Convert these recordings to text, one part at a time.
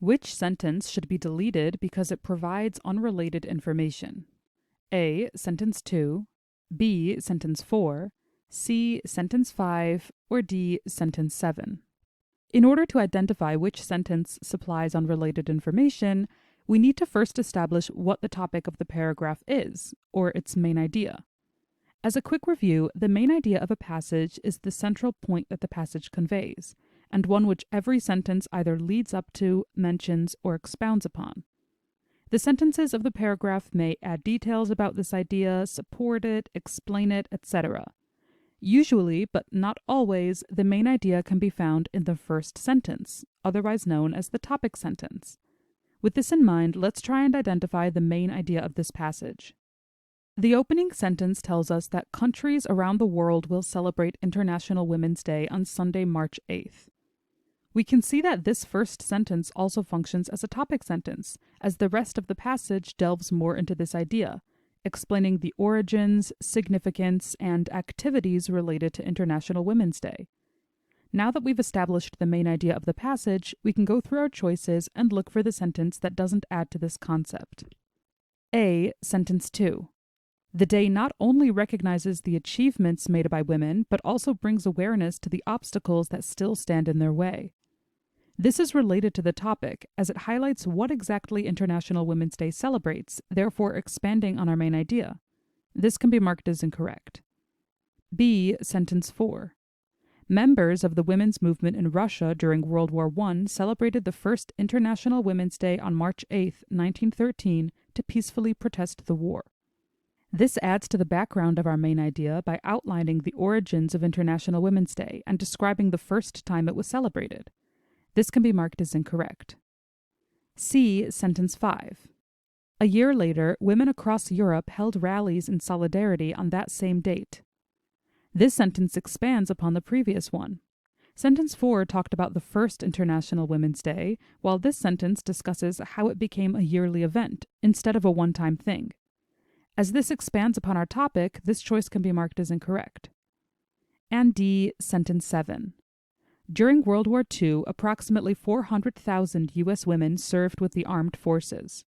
Which sentence should be deleted because it provides unrelated information? A. Sentence 2, B. Sentence 4, C. Sentence 5, or D. Sentence 7. In order to identify which sentence supplies unrelated information, we need to first establish what the topic of the paragraph is, or its main idea. As a quick review, the main idea of a passage is the central point that the passage conveys, and one which every sentence either leads up to, mentions, or expounds upon. The sentences of the paragraph may add details about this idea, support it, explain it, etc. Usually, but not always, the main idea can be found in the first sentence, otherwise known as the topic sentence. With this in mind, let's try and identify the main idea of this passage. The opening sentence tells us that countries around the world will celebrate International Women's Day on Sunday, March 8th. We can see that this first sentence also functions as a topic sentence, as the rest of the passage delves more into this idea, explaining the origins, significance, and activities related to International Women's Day. Now that we've established the main idea of the passage, we can go through our choices and look for the sentence that doesn't add to this concept. A. Sentence 2. The day not only recognizes the achievements made by women, but also brings awareness to the obstacles that still stand in their way. This is related to the topic, as it highlights what exactly International Women's Day celebrates, therefore expanding on our main idea. This can be marked as incorrect. B. Sentence 4. Members of the women's movement in Russia during World War I celebrated the first International Women's Day on March 8, 1913, to peacefully protest the war. This adds to the background of our main idea by outlining the origins of International Women's Day and describing the first time it was celebrated. This can be marked as incorrect. C. Sentence 5. A year later, women across Europe held rallies in solidarity on that same date. This sentence expands upon the previous one. Sentence 4 talked about the first International Women's Day, while this sentence discusses how it became a yearly event instead of a one-time thing. As this expands upon our topic, this choice can be marked as incorrect. And D. Sentence 7. During World War II, approximately 400,000 U.S. women served with the armed forces.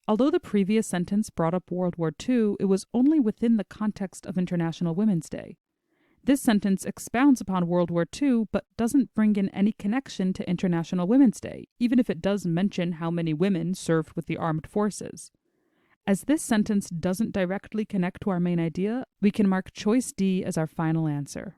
Although the previous sentence brought up World War II, it was only within the context of International Women's Day. This sentence expounds upon World War II, but doesn't bring in any connection to International Women's Day, even if it does mention how many women served with the armed forces. As this sentence doesn't directly connect to our main idea, we can mark choice D as our final answer.